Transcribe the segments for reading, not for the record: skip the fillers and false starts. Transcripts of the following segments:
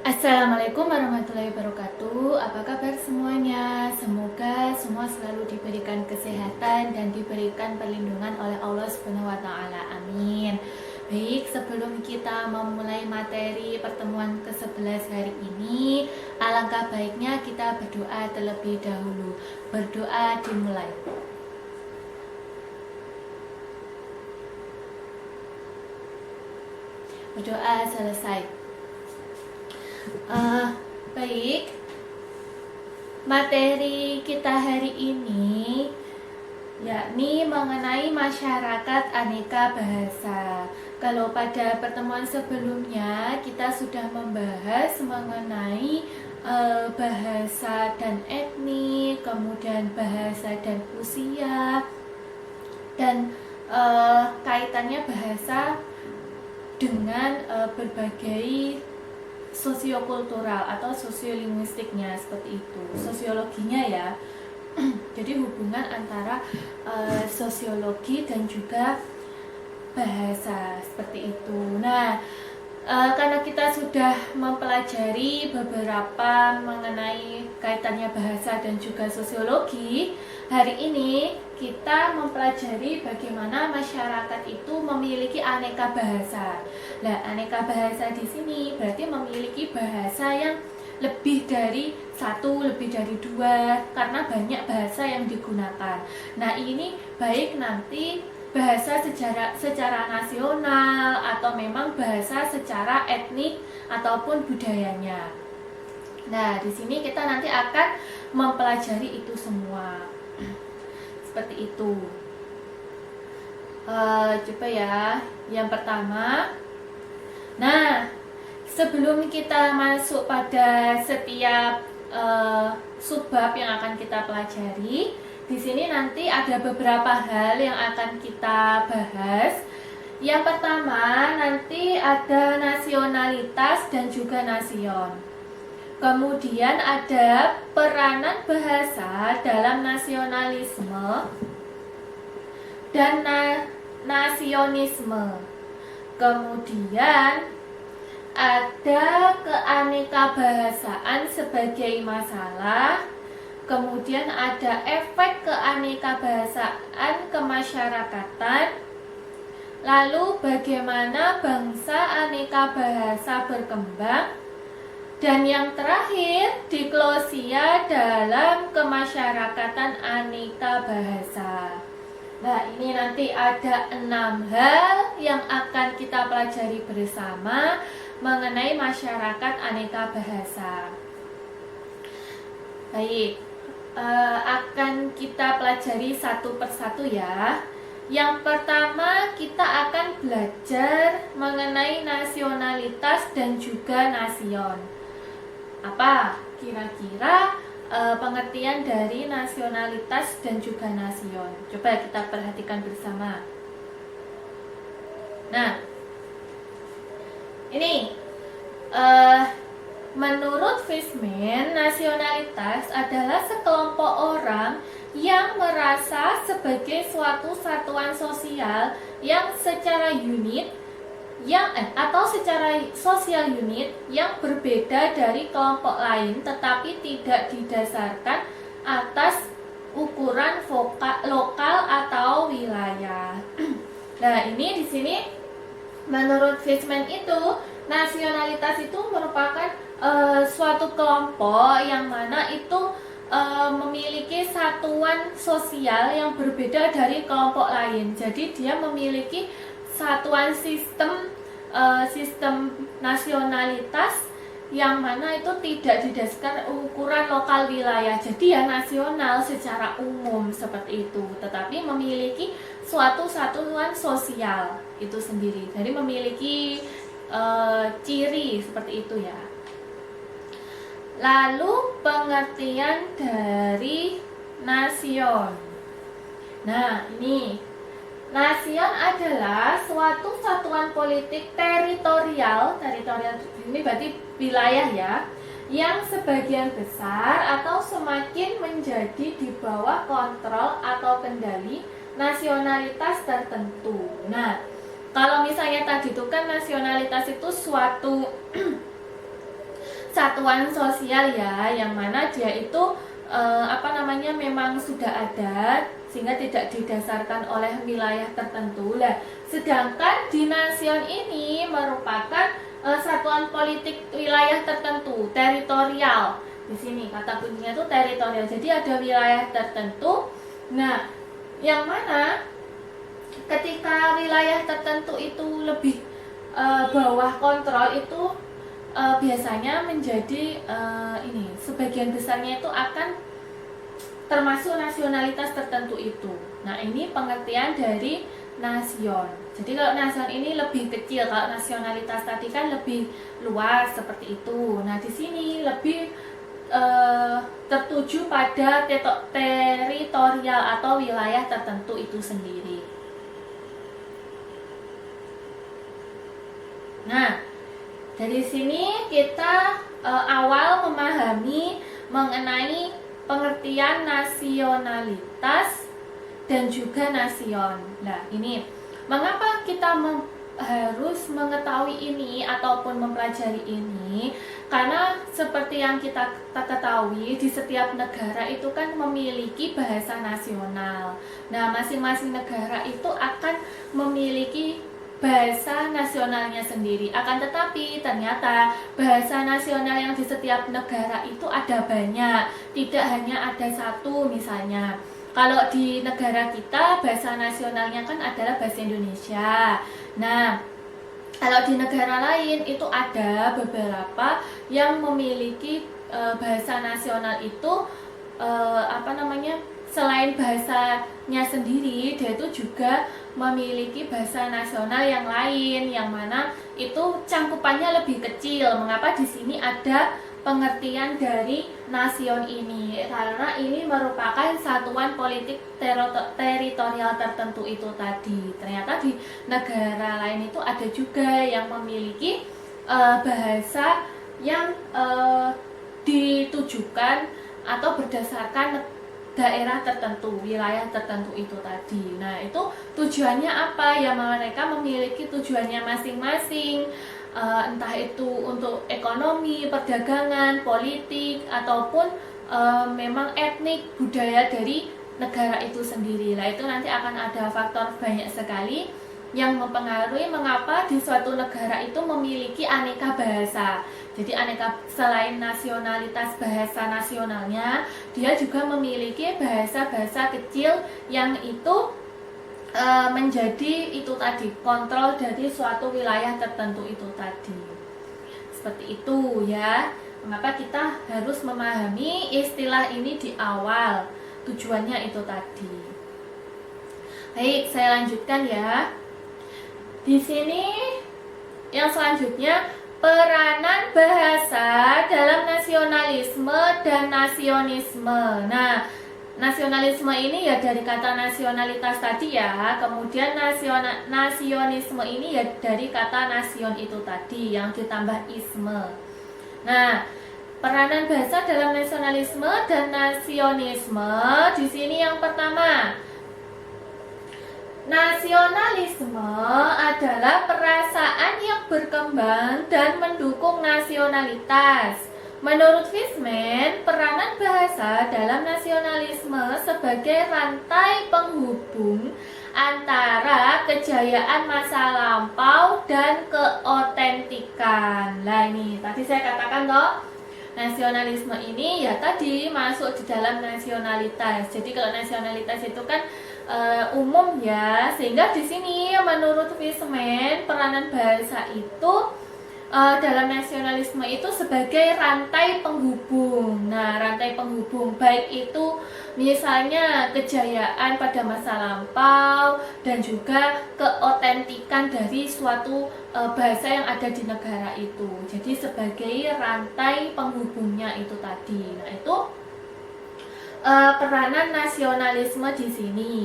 Assalamualaikum warahmatullahi wabarakatuh. Apa kabar semuanya? Semoga semua selalu diberikan kesehatan dan diberikan perlindungan oleh Allah Subhanahu wa taala. Amin. Baik, sebelum kita memulai materi pertemuan ke-11 hari ini, alangkah baiknya kita berdoa terlebih dahulu. Berdoa dimulai. Berdoa selesai. Baik, materi kita hari ini yakni mengenai masyarakat aneka bahasa. Kalau pada pertemuan sebelumnya kita sudah membahas mengenai bahasa dan etnik, kemudian bahasa dan usia, dan kaitannya bahasa dengan berbagai sosiokultural atau sosiolinguistiknya, seperti itu, sosiologinya ya. Jadi hubungan antara sosiologi dan juga bahasa, seperti itu. Nah, karena kita sudah mempelajari beberapa mengenai kaitannya bahasa dan juga sosiologi, hari ini kita mempelajari bagaimana masyarakat itu memiliki aneka bahasa. Nah, aneka bahasa di sini berarti memiliki bahasa yang lebih dari satu, lebih dari dua, karena banyak bahasa yang digunakan. Nah, ini baik nanti bahasa secara nasional atau memang bahasa secara etnik ataupun budayanya. Nah, di sini kita nanti akan mempelajari itu semua. Seperti itu. Coba ya, yang pertama. Nah, sebelum kita masuk pada setiap subbab yang akan kita pelajari, di sini nanti ada beberapa hal yang akan kita bahas. Yang pertama, nanti ada nasionalitas dan juga nasion. Kemudian ada peranan bahasa dalam nasionalisme dan nasionisme. Kemudian ada keanekaragamaan sebagai masalah. Kemudian ada efek keanekaragamaan kemasyarakatan. Lalu bagaimana bangsa aneka bahasa berkembang. Dan yang terakhir, diglosia dalam kemasyarakatan aneka bahasa. Nah, ini nanti ada 6 hal yang akan kita pelajari bersama mengenai masyarakat aneka bahasa. Baik, akan kita pelajari satu persatu ya. Yang pertama, kita akan belajar mengenai nasionalitas dan juga nasion. Apa kira-kira pengertian dari nasionalitas dan juga nasion? Coba kita perhatikan bersama. Nah, ini menurut Fishman, nasionalitas adalah sekelompok orang yang merasa sebagai suatu satuan sosial yang secara unit atau secara sosial unit yang berbeda dari kelompok lain, tetapi tidak didasarkan atas ukuran lokal atau wilayah. Nah, ini di sini menurut Fishman itu nasionalitas itu merupakan suatu kelompok yang mana itu memiliki satuan sosial yang berbeda dari kelompok lain. Jadi dia memiliki satuan sistem nasionalitas yang mana itu tidak didasarkan ukuran lokal wilayah. Jadi ya nasional secara umum seperti itu, tetapi memiliki suatu satuan sosial itu sendiri. Jadi memiliki ciri seperti itu ya. Lalu pengertian dari nasion. Nah, ini nasion adalah suatu satuan politik teritorial ini berarti wilayah ya, yang sebagian besar atau semakin menjadi di bawah kontrol atau kendali nasionalitas tertentu. Nah, kalau misalnya tadi itu kan nasionalitas itu suatu satuan sosial ya, yang mana dia itu memang sudah ada sehingga tidak didasarkan oleh wilayah tertentu. Nah, sedangkan di nasion ini merupakan satuan politik wilayah tertentu, teritorial. Di sini kata kuncinya itu teritorial. Jadi ada wilayah tertentu. Nah, yang mana ketika wilayah tertentu itu lebih bawah kontrol itu biasanya menjadi sebagian besarnya itu akan termasuk nasionalitas tertentu itu. Nah, ini pengertian dari nasion. Jadi kalau nasion ini lebih kecil, kalau nasionalitas tadi kan lebih luas seperti itu. Nah, di sini lebih tertuju pada teritorial atau wilayah tertentu itu sendiri. Nah, dari sini kita awal memahami mengenai pengertian nasionalitas dan juga nasion. Nah, ini mengapa kita harus mengetahui ini ataupun mempelajari ini? Karena seperti yang kita ketahui, di setiap negara itu kan memiliki bahasa nasional. Nah, masing-masing negara itu akan memiliki bahasa nasionalnya sendiri. Akan tetapi ternyata bahasa nasional yang di setiap negara itu ada banyak, tidak hanya ada satu. Misalnya kalau di negara kita bahasa nasionalnya kan adalah bahasa Indonesia. Nah, kalau di negara lain itu ada beberapa yang memiliki bahasa nasional itu selain bahasanya sendiri, dia itu juga memiliki bahasa nasional yang lain, yang mana itu cangkupannya lebih kecil. Mengapa di sini ada pengertian dari nasion ini? Karena ini merupakan satuan politik teritorial tertentu itu tadi. Ternyata di negara lain itu ada juga yang memiliki bahasa yang ditujukan atau berdasarkan daerah tertentu, wilayah tertentu itu tadi. Nah, itu tujuannya apa? Ya, mereka memiliki tujuannya masing-masing, entah itu untuk ekonomi, perdagangan, politik, ataupun memang etnik, budaya dari negara itu sendiri. Nah, itu nanti akan ada faktor banyak sekali yang mempengaruhi mengapa di suatu negara itu memiliki aneka bahasa. Jadi aneka, selain nasionalitas bahasa nasionalnya, dia juga memiliki bahasa-bahasa kecil yang itu menjadi itu tadi, kontrol dari suatu wilayah tertentu itu tadi. Seperti itu ya. Mengapa kita harus memahami istilah ini di awal, tujuannya itu tadi. Baik, saya lanjutkan ya. Di sini yang selanjutnya, peranan bahasa dalam nasionalisme dan nasionisme. Nah, nasionalisme ini ya dari kata nasionalitas tadi ya, kemudian nasionisme ini ya dari kata nasion itu tadi yang ditambah isme. Nah, peranan bahasa dalam nasionalisme dan nasionisme di sini yang pertama, nasionalisme adalah perasaan yang berkembang dan mendukung nasionalitas. Menurut Fishman, peranan bahasa dalam nasionalisme sebagai rantai penghubung antara kejayaan masa lampau dan keotentikan. Nah, ini tadi saya katakan toh, nasionalisme ini ya tadi masuk di dalam nasionalitas. Jadi kalau nasionalitas itu kan umum ya, sehingga di sini menurut Fishman peranan bahasa itu dalam nasionalisme itu sebagai rantai penghubung. Nah, rantai penghubung baik itu misalnya kejayaan pada masa lampau dan juga keotentikan dari suatu bahasa yang ada di negara itu. Jadi sebagai rantai penghubungnya itu tadi. Nah, itu peranan nasionalisme di sini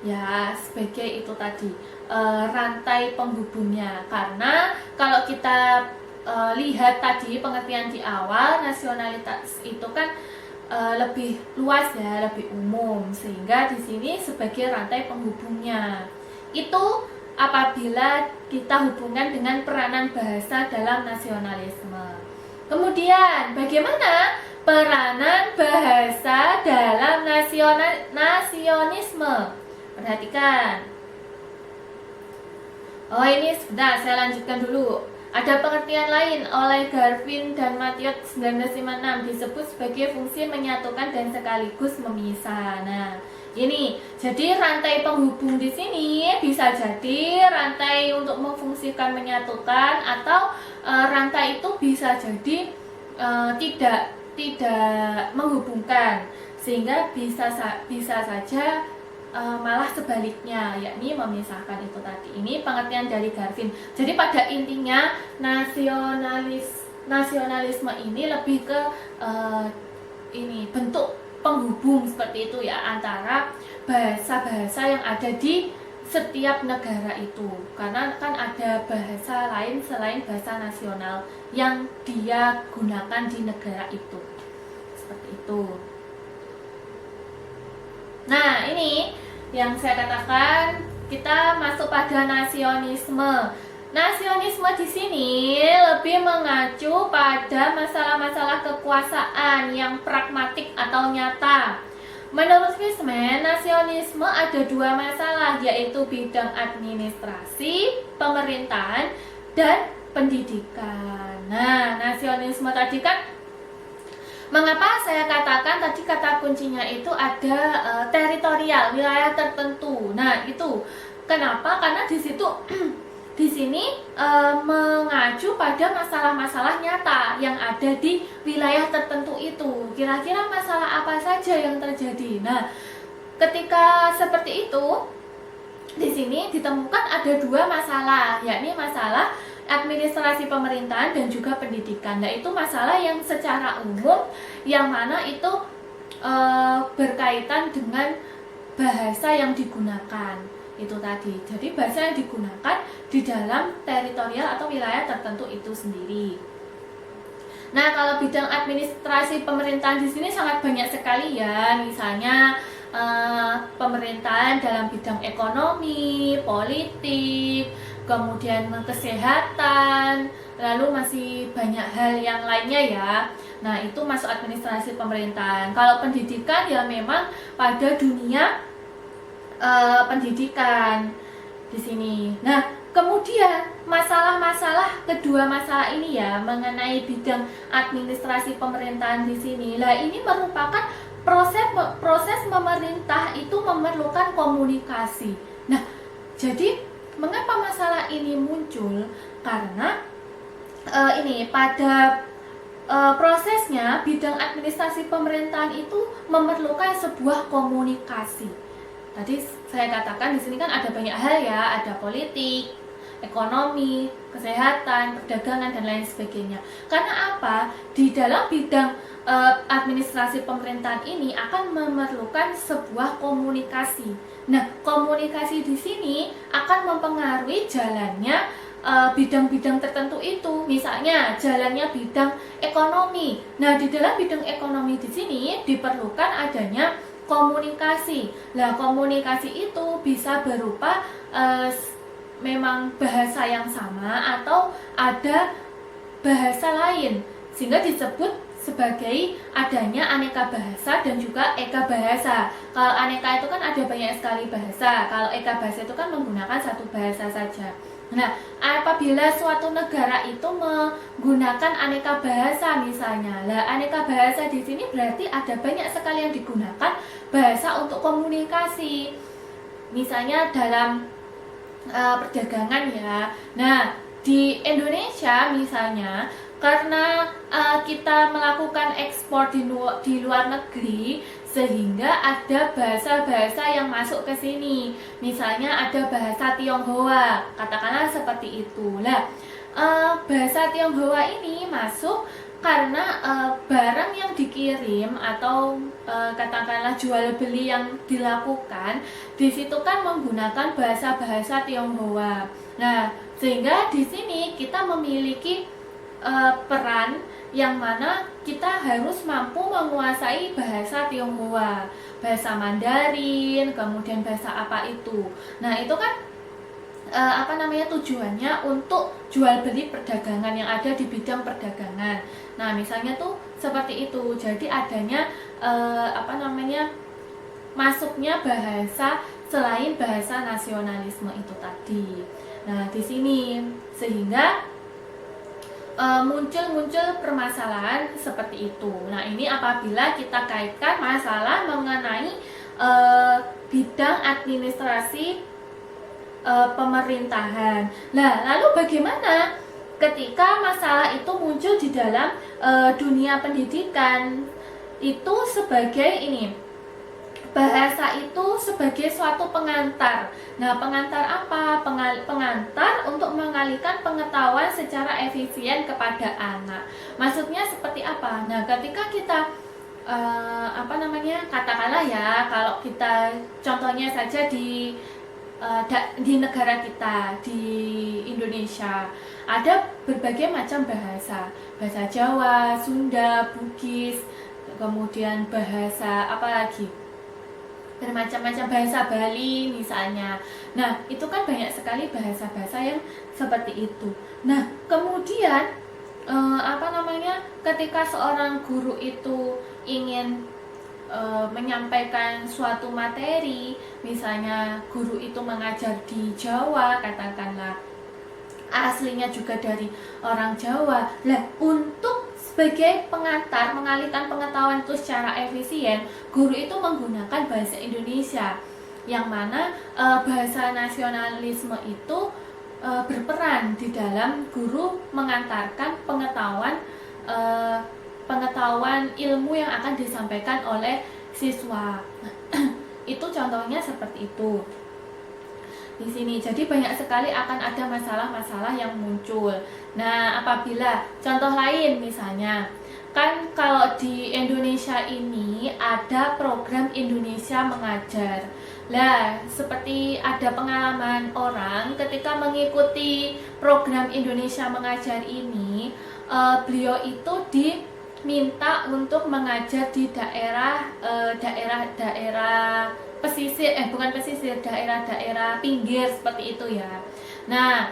ya, sebagai itu tadi rantai penghubungnya. Karena kalau kita lihat tadi pengertian di awal, nasionalitas itu kan lebih luas ya, lebih umum, sehingga di sini sebagai rantai penghubungnya. Itu apabila kita hubungkan dengan peranan bahasa dalam nasionalisme. Kemudian, bagaimana peranan bahasa dalam nasionisme? Perhatikan. Oh, ini sebentar, saya lanjutkan dulu. Ada pengertian lain oleh Garvin dan Mathiot 1956 disebut sebagai fungsi menyatukan dan sekaligus memisah. Nah, ini jadi rantai penghubung di sini bisa jadi rantai untuk memfungsikan menyatukan, atau rantai itu bisa jadi tidak menghubungkan, sehingga bisa saja malah sebaliknya, yakni memisahkan itu tadi. Ini pengertian dari Garvin. Jadi pada intinya nasionalisme ini lebih ke ini bentuk penghubung seperti itu ya, antara bahasa-bahasa yang ada di setiap negara itu. Karena kan ada bahasa lain selain bahasa nasional yang dia gunakan di negara itu. Seperti itu. Nah, ini yang saya katakan, kita masuk pada nasionisme. Nasionisme di sini lebih mengacu pada masalah-masalah kekuasaan yang pragmatik atau nyata. Menurut Fishman, nasionisme ada dua masalah, yaitu bidang administrasi, pemerintahan, dan pendidikan. Nah, nasionisme tadi kan, mengapa saya katakan tadi kata kuncinya itu ada teritorial, wilayah tertentu. Nah, itu kenapa? Karena di situ di sini mengacu pada masalah-masalah nyata yang ada di wilayah tertentu itu. Kira-kira masalah apa saja yang terjadi? Nah, ketika seperti itu, di sini ditemukan ada dua masalah, yakni masalah administrasi pemerintahan dan juga pendidikan. Nah, itu masalah yang secara umum, yang mana itu berkaitan dengan bahasa yang digunakan itu tadi. Jadi bahasa yang digunakan di dalam teritorial atau wilayah tertentu itu sendiri. Nah, kalau bidang administrasi pemerintahan di sini sangat banyak sekali ya. Misalnya pemerintahan dalam bidang ekonomi, politik, kemudian kesehatan, lalu masih banyak hal yang lainnya ya. Nah, itu masuk administrasi pemerintahan. Kalau pendidikan ya memang pada dunia pendidikan di sini. Nah, kemudian kedua masalah ini ya mengenai bidang administrasi pemerintahan di sini. Lah, ini merupakan proses memerintah itu memerlukan komunikasi. Nah, jadi mengapa masalah ini muncul? Karena ini pada prosesnya bidang administrasi pemerintahan itu memerlukan sebuah komunikasi. Tadi saya katakan di sini kan ada banyak hal ya, ada politik, ekonomi, kesehatan, perdagangan dan lain sebagainya. Karena apa? Di dalam bidang administrasi pemerintahan ini akan memerlukan sebuah komunikasi. Nah, komunikasi di sini akan mempengaruhi jalannya bidang-bidang tertentu itu. Misalnya jalannya bidang ekonomi. Nah, di dalam bidang ekonomi di sini diperlukan adanya komunikasi. Nah, komunikasi itu bisa berupa memang bahasa yang sama atau ada bahasa lain, sehingga disebut sebagai adanya aneka bahasa dan juga eka bahasa. Kalau aneka itu kan ada banyak sekali bahasa, kalau eka bahasa itu kan menggunakan satu bahasa saja. Nah, apabila suatu negara itu menggunakan aneka bahasa misalnya, lah aneka bahasa di sini berarti ada banyak sekali yang digunakan bahasa untuk komunikasi. Misalnya dalam perdagangan ya. Nah, di Indonesia misalnya, karena kita melakukan ekspor di luar negeri, sehingga ada bahasa-bahasa yang masuk ke sini. Misalnya ada bahasa Tionghoa, katakanlah seperti itu. Nah, bahasa Tionghoa ini masuk karena barang yang dikirim atau katakanlah jual beli yang dilakukan di situ kan menggunakan bahasa-bahasa Tionghoa. Nah, sehingga di sini kita memiliki peran yang mana kita harus mampu menguasai bahasa Tionghoa, bahasa Mandarin, kemudian bahasa apa itu. Nah, itu kan tujuannya untuk jual beli perdagangan yang ada di bidang perdagangan. Nah, misalnya tuh seperti itu. Jadi adanya masuknya bahasa selain bahasa nasionalisme itu tadi. Nah, di sini sehingga muncul permasalahan seperti itu. Nah, ini apabila kita kaitkan masalah mengenai bidang administrasi pemerintahan. Nah, lalu bagaimana ketika masalah itu muncul di dalam dunia pendidikan? Itu sebagai bahasa itu sebagai suatu pengantar. Nah, pengantar apa? Pengantar untuk mengalihkan pengetahuan secara efisien kepada anak. Maksudnya seperti apa? Nah, ketika kita katakanlah ya, kalau kita contohnya saja di negara kita, di Indonesia, ada berbagai macam bahasa Jawa, Sunda, Bugis, kemudian bahasa bermacam-macam, bahasa Bali misalnya. Nah, itu kan banyak sekali bahasa-bahasa yang seperti itu. Nah, kemudian ketika seorang guru itu ingin menyampaikan suatu materi, misalnya guru itu mengajar di Jawa, katakanlah aslinya juga dari orang Jawa. Nah, untuk sebagai pengantar mengalihkan pengetahuan itu secara efisien, guru itu menggunakan bahasa Indonesia, yang mana bahasa nasionalisme itu berperan di dalam guru mengantarkan pengetahuan ilmu yang akan disampaikan oleh siswa. Itu contohnya seperti itu di sini. Jadi banyak sekali akan ada masalah-masalah yang muncul. Nah, apabila contoh lain misalnya, kan kalau di Indonesia ini ada program Indonesia Mengajar. Lah, seperti ada pengalaman orang ketika mengikuti program Indonesia Mengajar ini, beliau itu diminta untuk mengajar di daerah pesisir, daerah-daerah pinggir seperti itu ya. Nah,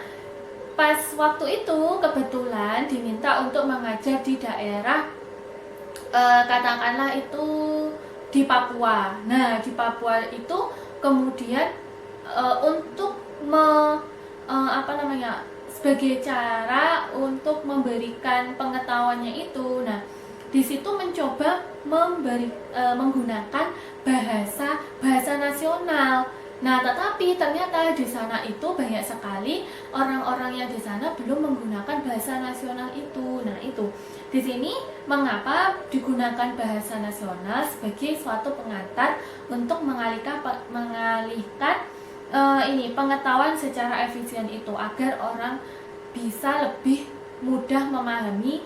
pas waktu itu kebetulan diminta untuk mengajar di daerah katakanlah itu di Papua. Nah, di Papua itu kemudian untuk sebagai cara untuk memberikan pengetahuannya itu. Nah, di situ mencoba menggunakan bahasa nasional. Nah, tetapi ternyata di sana itu banyak sekali orang-orang yang di sana belum menggunakan bahasa nasional itu. Nah, itu di sini mengapa digunakan bahasa nasional sebagai suatu pengantar untuk mengalihkan pengetahuan secara efisien itu, agar orang bisa lebih mudah memahami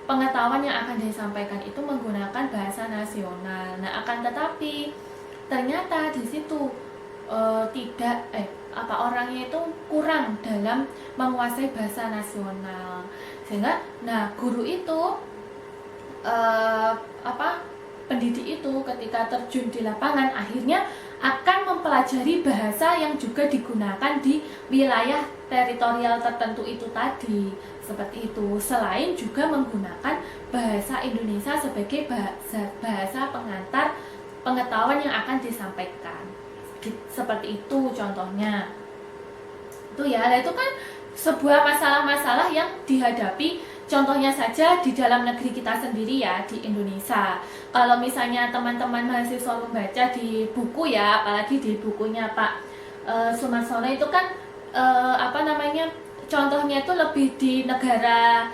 pengetahuan yang akan disampaikan itu menggunakan bahasa nasional. Nah, akan tetapi ternyata di situ orangnya itu kurang dalam menguasai bahasa nasional, sehingga guru itu pendidik itu ketika terjun di lapangan akhirnya akan mempelajari bahasa yang juga digunakan di wilayah teritorial tertentu itu tadi, seperti itu. Selain juga menggunakan bahasa Indonesia sebagai bahasa pengantar pengetahuan yang akan disampaikan, seperti itu contohnya. Itu ya, itu kan sebuah masalah-masalah yang dihadapi. Contohnya saja di dalam negeri kita sendiri ya, di Indonesia. Kalau misalnya teman-teman mahasiswa membaca di buku ya, apalagi di bukunya Pak Sumarsono itu kan contohnya itu lebih di negara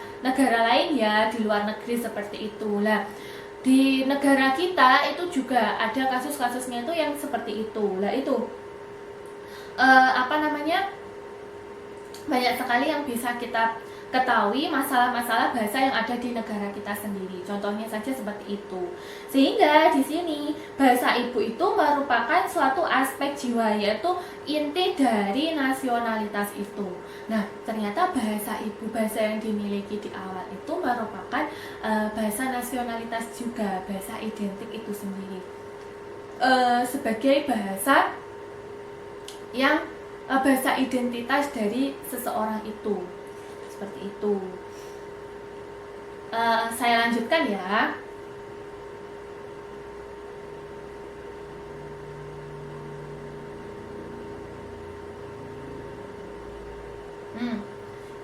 lain ya, di luar negeri seperti itu. Lah, di negara kita itu juga ada kasus-kasusnya itu yang seperti itu. Lah, itu banyak sekali yang bisa kita ketahui masalah-masalah bahasa yang ada di negara kita sendiri. Contohnya saja seperti itu. Sehingga di sini bahasa ibu itu merupakan suatu aspek jiwa, yaitu inti dari nasionalitas itu. Nah, ternyata bahasa ibu, bahasa yang dimiliki di awal itu merupakan bahasa nasionalitas juga, bahasa identik itu sendiri. Sebagai bahasa yang bahasa identitas dari seseorang itu. Seperti itu. Saya lanjutkan ya.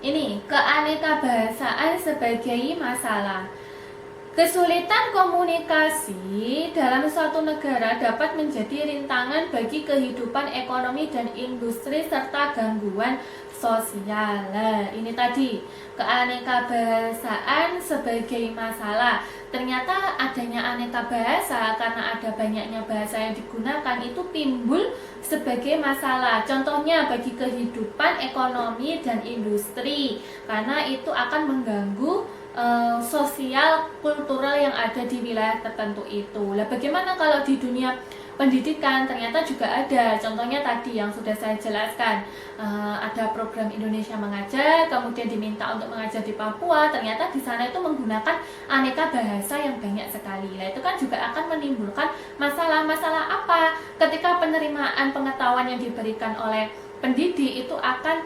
Ini keanekabahasaan sebagai masalah. Kesulitan komunikasi dalam suatu negara dapat menjadi rintangan bagi kehidupan ekonomi dan industri serta gangguan sosial. Nah, ini tadi keanekabahasaan sebagai masalah. Ternyata adanya aneka bahasa karena ada banyaknya bahasa yang digunakan itu timbul sebagai masalah. Contohnya bagi kehidupan ekonomi dan industri, karena itu akan mengganggu sosial kultural yang ada di wilayah tertentu itu. Lah bagaimana kalau di dunia pendidikan? Ternyata juga ada. Contohnya tadi yang sudah saya jelaskan, ada program Indonesia Mengajar, kemudian diminta untuk mengajar di Papua. Ternyata di sana itu menggunakan aneka bahasa yang banyak sekali. Lah itu kan juga akan menimbulkan masalah-masalah apa? Ketika penerimaan pengetahuan yang diberikan oleh pendidik itu akan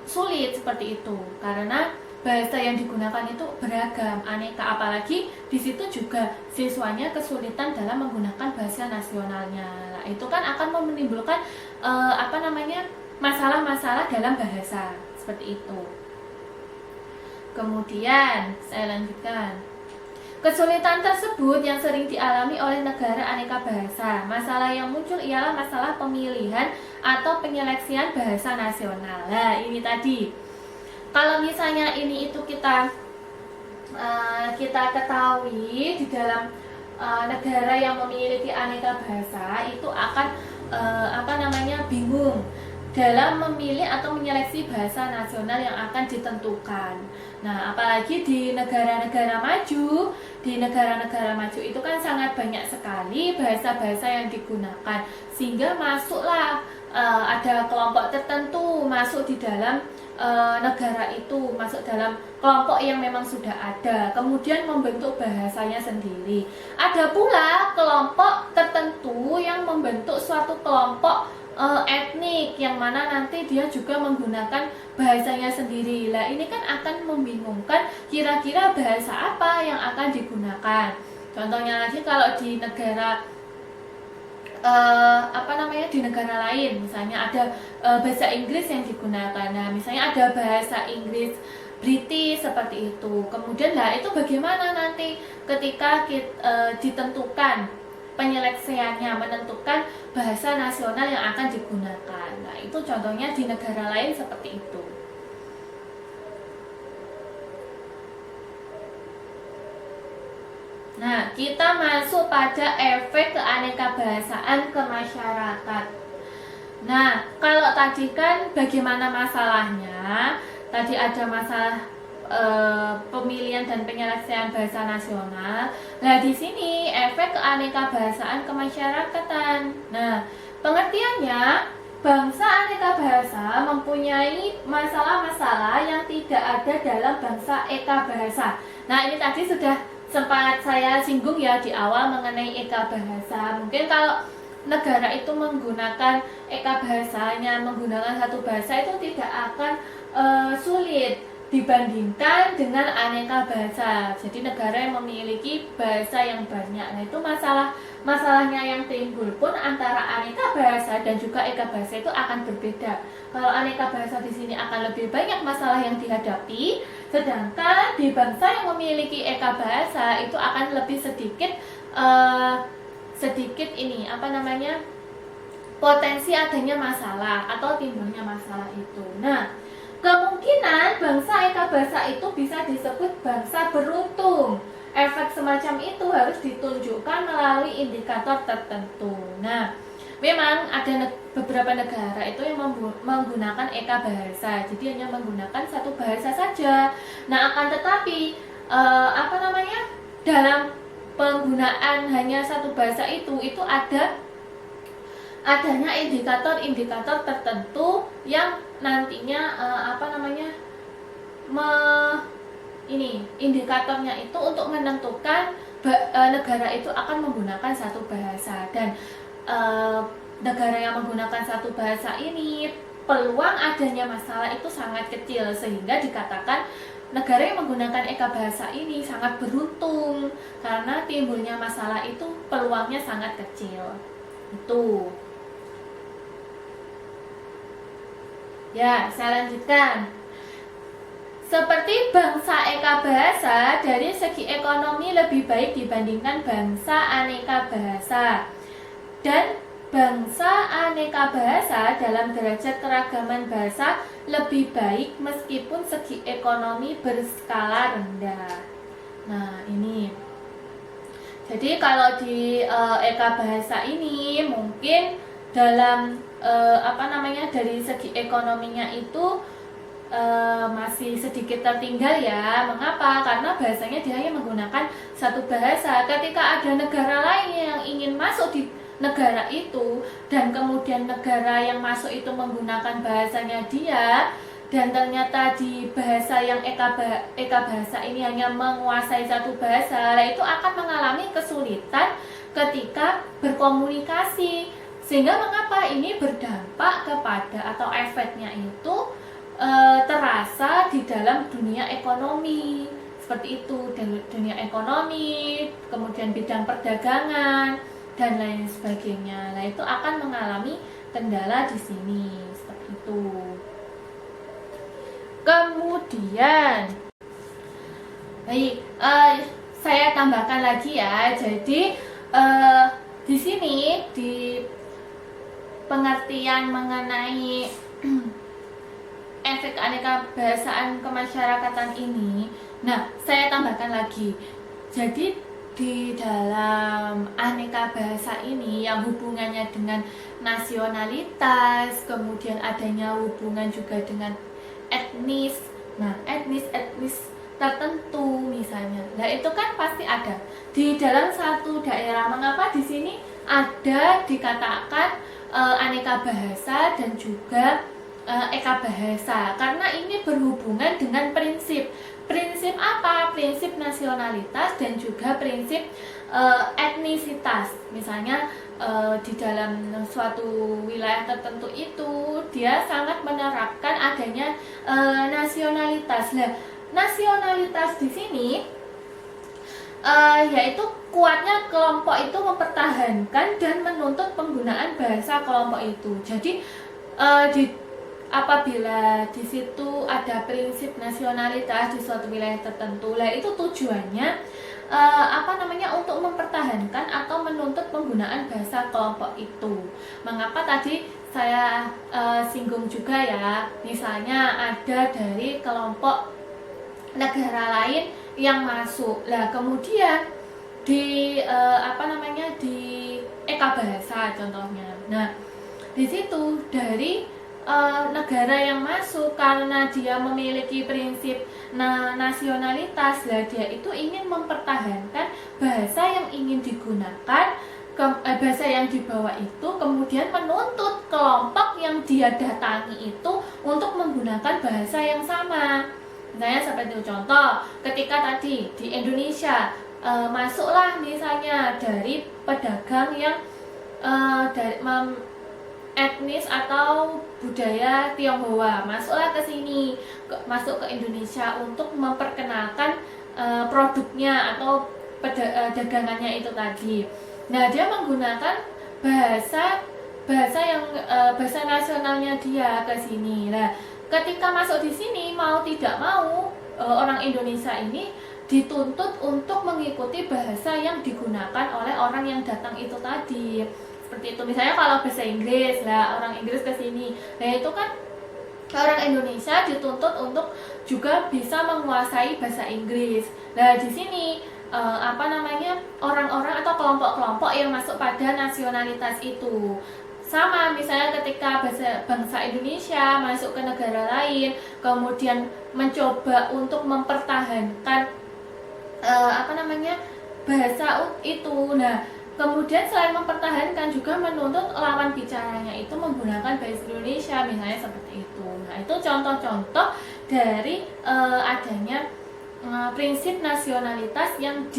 sulit seperti itu, karena bahasa yang digunakan itu beragam, aneka, apalagi di situ juga siswanya kesulitan dalam menggunakan bahasa nasionalnya. Nah, itu kan akan menimbulkan masalah-masalah dalam bahasa seperti itu. Kemudian saya lanjutkan. Kesulitan tersebut yang sering dialami oleh negara aneka bahasa. Masalah yang muncul ialah masalah pemilihan atau penyeleksian bahasa nasional. Nah, ini tadi. Kalau misalnya ini itu kita ketahui di dalam negara yang memiliki aneka bahasa itu akan bingung dalam memilih atau menyeleksi bahasa nasional yang akan ditentukan. Nah, apalagi di negara-negara maju, itu kan sangat banyak sekali bahasa-bahasa yang digunakan, sehingga masuklah ada kelompok tertentu masuk di dalam negara itu, masuk dalam kelompok yang memang sudah ada, kemudian membentuk bahasanya sendiri. Ada pula kelompok tertentu yang membentuk suatu kelompok etnik yang mana nanti dia juga menggunakan bahasanya sendiri. Lah ini kan akan membingungkan, kira-kira bahasa apa yang akan digunakan. Contohnya lagi kalau di negara di negara lain, misalnya ada bahasa Inggris yang digunakan. Nah, misalnya ada bahasa Inggris British seperti itu. Kemudian lah itu bagaimana nanti ketika ditentukan penyeleksiannya, menentukan bahasa nasional yang akan digunakan. Nah, itu contohnya di negara lain seperti itu. Nah, kita masuk pada efek keanekabahasaan ke masyarakat. Nah, kalau tadi kan bagaimana masalahnya? Tadi ada masalah pemilihan dan penyeleksian bahasa nasional. Nah, di sini efek keanekabahasaan kemasyarakatan. Nah, pengertiannya, bangsa aneka bahasa mempunyai masalah-masalah yang tidak ada dalam bangsa eka bahasa. Nah, ini tadi sudah sempat saya singgung ya di awal mengenai eka bahasa. Mungkin kalau negara itu menggunakan eka bahasanya, menggunakan satu bahasa itu tidak akan sulit dibandingkan dengan aneka bahasa. Jadi negara yang memiliki bahasa yang banyak, nah itu masalahnya yang timbul pun antara aneka bahasa dan juga eka bahasa itu akan berbeda. Kalau aneka bahasa di sini akan lebih banyak masalah yang dihadapi, sedangkan di bangsa yang memiliki eka bahasa itu akan lebih sedikit potensi adanya masalah atau timbulnya masalah itu. Nah, kemungkinan bangsa eka bahasa itu bisa disebut bangsa beruntung. Efek semacam itu harus ditunjukkan melalui indikator tertentu. Nah, memang ada beberapa negara itu yang menggunakan eka bahasa, jadi hanya menggunakan satu bahasa saja. Nah, akan tetapi dalam penggunaan hanya satu bahasa itu adanya indikator-indikator tertentu yang nantinya indikatornya itu untuk menentukan negara itu akan menggunakan satu bahasa. Dan negara yang menggunakan satu bahasa ini, peluang adanya masalah itu sangat kecil, sehingga dikatakan negara yang menggunakan eka bahasa ini sangat beruntung karena timbulnya masalah itu peluangnya sangat kecil. Itu. Ya, saya lanjutkan. Seperti bangsa eka bahasa, dari segi ekonomi lebih baik dibandingkan bangsa aneka bahasa. Dan bangsa aneka bahasa dalam derajat keragaman bahasa lebih baik meskipun segi ekonomi berskala rendah. Nah, ini. Jadi kalau di eka bahasa ini mungkin dalam dari segi ekonominya itu masih sedikit tertinggal ya. Mengapa? Karena bahasanya dia hanya menggunakan satu bahasa. Ketika ada negara lain yang ingin masuk di negara itu dan kemudian negara yang masuk itu menggunakan bahasanya dia, dan ternyata di bahasa yang eka bahasa ini hanya menguasai satu bahasa, itu akan mengalami kesulitan ketika berkomunikasi. Sehingga mengapa ini berdampak kepada atau efeknya itu terasa di dalam dunia ekonomi, seperti itu, dunia ekonomi, kemudian bidang perdagangan dan lain sebagainya. Nah, itu akan mengalami kendala di sini, seperti itu. Kemudian, baik, saya tambahkan lagi ya. Jadi di sini di pengertian mengenai efek aneka bahasaan kemasyarakatan ini, nah saya tambahkan lagi. Jadi di dalam aneka bahasa ini yang hubungannya dengan nasionalitas, kemudian adanya hubungan juga dengan etnis. Nah, etnis tertentu misalnya. Nah, itu kan pasti ada di dalam satu daerah. Mengapa di sini ada dikatakan aneka bahasa dan juga eka bahasa? Karena ini berhubungan dengan prinsip apa? Prinsip nasionalitas dan juga prinsip etnisitas. Misalnya di dalam suatu wilayah tertentu itu dia sangat menerapkan adanya nasionalitas. Nah, nasionalitas di sini yaitu kuatnya kelompok itu mempertahankan dan menuntut penggunaan bahasa kelompok itu. Jadi apabila di situ ada prinsip nasionalitas di suatu wilayah tertentu, lah itu tujuannya untuk mempertahankan atau menuntut penggunaan bahasa kelompok itu. Mengapa tadi saya singgung juga ya, misalnya ada dari kelompok negara lain yang masuk, lah kemudian di di eka bahasa contohnya. Nah, di situ dari negara yang masuk karena dia memiliki prinsip nasionalitas, lah dia itu ingin mempertahankan bahasa yang ingin digunakan, bahasa yang dibawa itu, kemudian menuntut kelompok yang dia datangi itu untuk menggunakan bahasa yang sama. Misalnya seperti itu, contoh ketika tadi di Indonesia masuklah misalnya dari pedagang yang etnis atau budaya Tionghoa, masuklah ke sini, masuk ke Indonesia untuk memperkenalkan produknya atau dagangannya itu tadi. Nah, dia menggunakan bahasa nasionalnya dia ke sini. Nah, ketika masuk di sini, mau tidak mau orang Indonesia ini dituntut untuk mengikuti bahasa yang digunakan oleh orang yang datang itu tadi. Seperti itu. Misalnya kalau bahasa Inggris, lah orang Inggris ke sini, nah itu kan orang Indonesia dituntut untuk juga bisa menguasai bahasa Inggris. Nah, di sini orang-orang atau kelompok-kelompok yang masuk pada nasionalitas itu sama. Misalnya ketika bangsa Indonesia masuk ke negara lain, kemudian mencoba untuk mempertahankan bahasa itu. Nah, kemudian selain mempertahankan juga menuntut lawan bicaranya itu menggunakan bahasa Indonesia, misalnya seperti itu. Nah, itu contoh-contoh dari adanya prinsip nasionalitas yang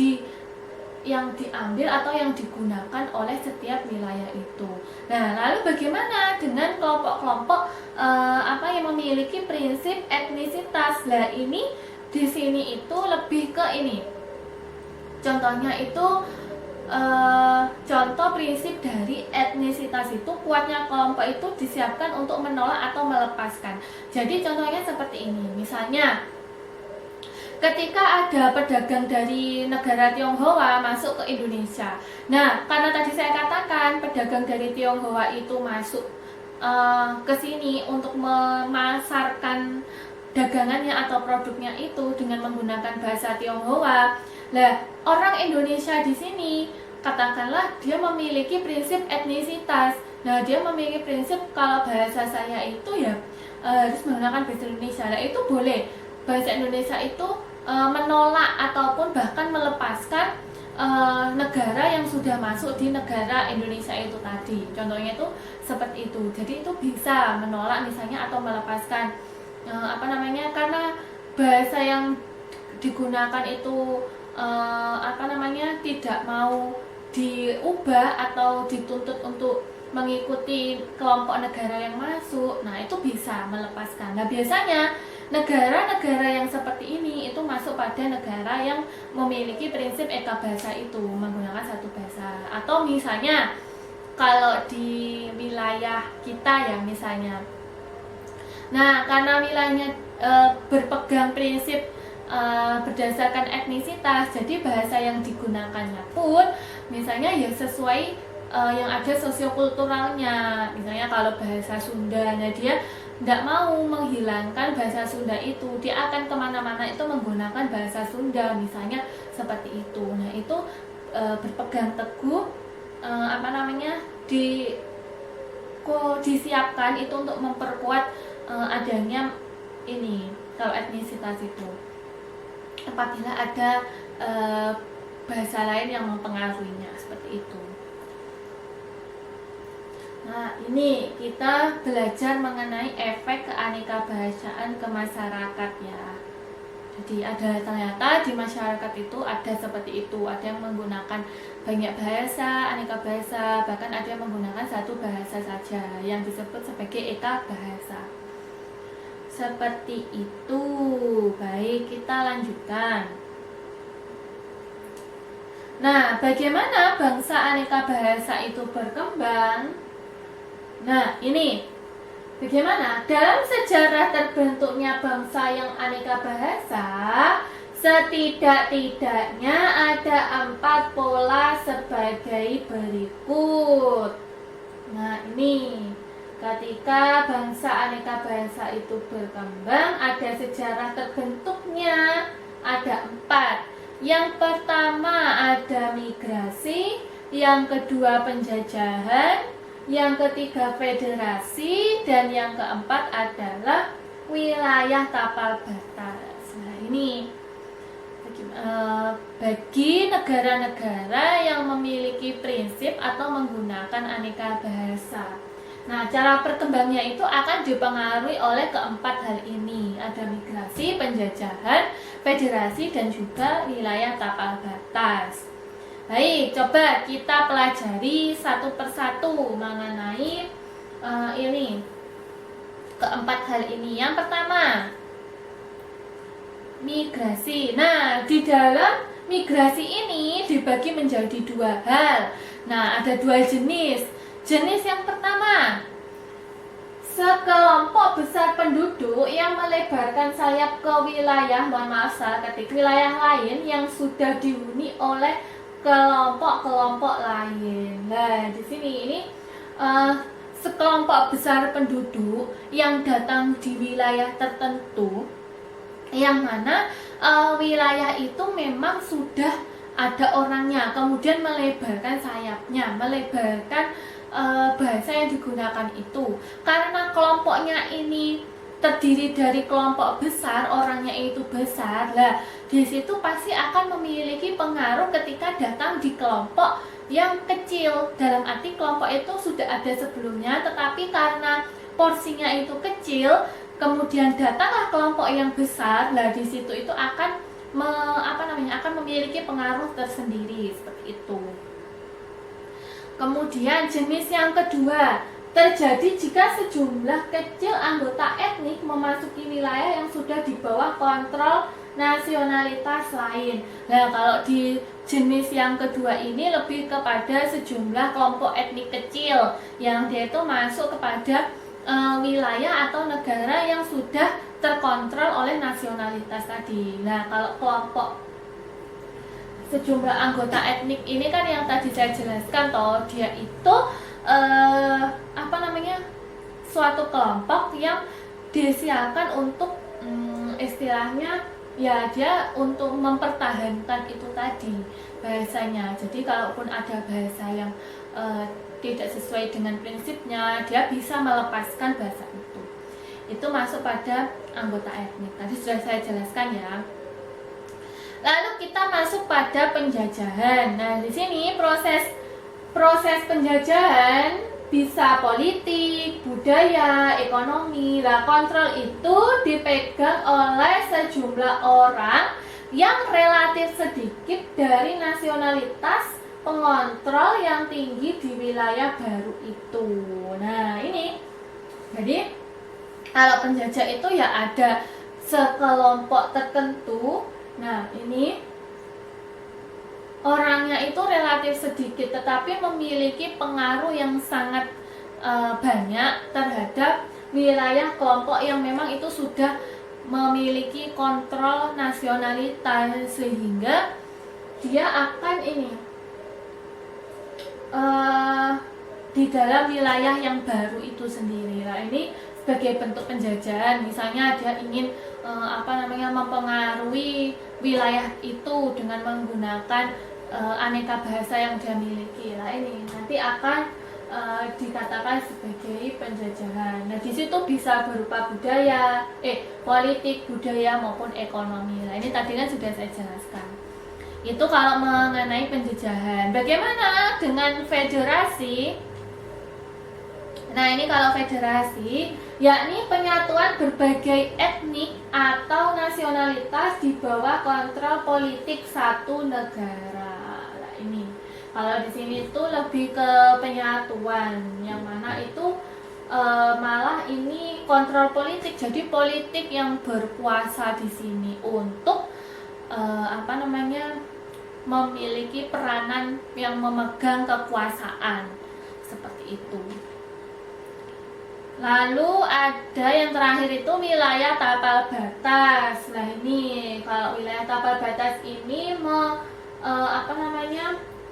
yang diambil atau yang digunakan oleh setiap wilayah itu. Nah, lalu bagaimana dengan kelompok-kelompok yang memiliki prinsip etnisitas? Nah, ini di sini itu lebih ke ini. Contohnya itu contoh prinsip dari etnisitas itu, kuatnya kelompok itu disiapkan untuk menolak atau melepaskan. Jadi contohnya seperti ini. Misalnya ketika ada pedagang dari negara Tionghoa masuk ke Indonesia. Nah, karena tadi saya katakan pedagang dari Tionghoa itu masuk ke sini untuk memasarkan dagangannya atau produknya itu dengan menggunakan bahasa Tionghoa. Nah, orang Indonesia di sini katakanlah dia memiliki prinsip etnisitas. Nah, dia memiliki prinsip kalau bahasa saya itu ya harus menggunakan bahasa Indonesia. Nah, itu boleh. Bahasa Indonesia itu menolak ataupun bahkan melepaskan negara yang sudah masuk di negara Indonesia itu tadi. Contohnya itu seperti itu. Jadi itu bisa menolak misalnya atau melepaskan karena bahasa yang digunakan itu tidak mau diubah atau dituntut untuk mengikuti kelompok negara yang masuk. Nah, itu bisa melepaskan. Nah, biasanya negara-negara yang seperti ini itu masuk pada negara yang memiliki prinsip eka bahasa itu, menggunakan satu bahasa. Atau misalnya kalau di wilayah kita ya misalnya, nah karena wilayahnya berpegang prinsip berdasarkan etnisitas, jadi bahasa yang digunakannya pun misalnya ya sesuai yang ada sosiokulturalnya. Misalnya kalau bahasa Sunda, nah dia tidak mau menghilangkan bahasa Sunda itu, dia akan kemana-mana itu menggunakan bahasa Sunda, misalnya seperti itu. Nah, itu berpegang teguh disiapkan itu untuk memperkuat adanya ini kalau etnisitas itu apabila ada bahasa lain yang mempengaruhinya seperti itu. Nah, ini kita belajar mengenai efek keanekaragaman ke masyarakat ya. Jadi ternyata di masyarakat itu ada seperti itu, ada yang menggunakan banyak bahasa, aneka bahasa, bahkan ada yang menggunakan satu bahasa saja yang disebut sebagai eka bahasa. Seperti itu. Baik, kita lanjutkan. Nah, bagaimana bangsa aneka bahasa itu berkembang? Nah, ini bagaimana dalam sejarah terbentuknya bangsa yang aneka bahasa, setidak-tidaknya ada 4 pola sebagai berikut. Nah, ini ketika bangsa aneka bahasa itu berkembang, ada sejarah terbentuknya, ada 4. Yang pertama ada migrasi, yang kedua penjajahan, yang ketiga federasi, dan yang keempat adalah wilayah tapal batas. Nah, ini bagi negara-negara yang memiliki prinsip atau menggunakan aneka bahasa. Nah, cara perkembangannya itu akan dipengaruhi oleh keempat hal ini. Ada migrasi, penjajahan, federasi, dan juga wilayah tapal batas. Baik, coba kita pelajari satu persatu mengenai ini keempat hal ini. Yang pertama, migrasi. Nah, di dalam migrasi ini dibagi menjadi 2 hal. Nah, ada 2 jenis. Jenis yang pertama, sekelompok besar penduduk yang melebarkan sayap ke wilayah, wilayah lain yang sudah dihuni oleh kelompok-kelompok lain. Nah, di sini ini sekelompok besar penduduk yang datang di wilayah tertentu, yang mana wilayah itu memang sudah ada orangnya, kemudian melebarkan sayapnya, melebarkan bahasa yang digunakan itu. Karena kelompoknya ini terdiri dari kelompok besar, orangnya itu besar, lah di situ pasti akan memiliki pengaruh ketika datang di kelompok yang kecil. Dalam arti kelompok itu sudah ada sebelumnya, tetapi karena porsinya itu kecil, kemudian datanglah kelompok yang besar, lah di situ itu akan akan memiliki pengaruh tersendiri seperti itu. Kemudian jenis yang kedua terjadi jika sejumlah kecil anggota etnik memasuki wilayah yang sudah di bawah kontrol nasionalitas lain. Nah, kalau di jenis yang kedua ini lebih kepada sejumlah kelompok etnik kecil yang dia itu masuk kepada wilayah atau negara yang sudah terkontrol oleh nasionalitas tadi. Nah, kalau kelompok sejumlah anggota etnik ini kan yang tadi saya jelaskan toh, dia itu suatu kelompok yang disiapkan untuk istilahnya ya dia untuk mempertahankan itu tadi bahasanya. Jadi kalaupun ada bahasa yang tidak sesuai dengan prinsipnya, dia bisa melepaskan bahasa itu. Itu masuk pada anggota etnik. Tadi sudah saya jelaskan ya. Lalu kita masuk pada penjajahan. Nah, di sini proses penjajahan bisa politik, budaya, ekonomi. Nah, kontrol itu dipegang oleh sejumlah orang yang relatif sedikit dari nasionalitas pengontrol yang tinggi di wilayah baru itu. Nah, ini jadi kalau penjajah itu ya ada sekelompok tertentu. Nah, ini orangnya itu relatif sedikit tetapi memiliki pengaruh yang sangat banyak terhadap wilayah kelompok yang memang itu sudah memiliki kontrol nasionalitas, sehingga dia akan di dalam wilayah yang baru itu sendiri. Nah, ini sebagai bentuk penjajahan, misalnya dia ingin mempengaruhi wilayah itu dengan menggunakan aneka bahasa yang dia miliki. Nah, ini nanti akan dikatakan sebagai penjajahan. Nah, di situ bisa berupa budaya, politik, budaya maupun ekonomi. Nah, ini tadi kan sudah saya jelaskan. Itu kalau mengenai penjajahan. Bagaimana dengan federasi? Nah, ini kalau federasi, yakni penyatuan berbagai etnik atau nasionalitas di bawah kontrol politik satu negara. Nah, ini kalau di sini itu lebih ke penyatuan, yang mana itu malah ini kontrol politik. Jadi politik yang berkuasa di sini untuk memiliki peranan yang memegang kekuasaan seperti itu. Lalu ada yang terakhir itu wilayah tapal batas. Nah, ini kalau wilayah tapal batas ini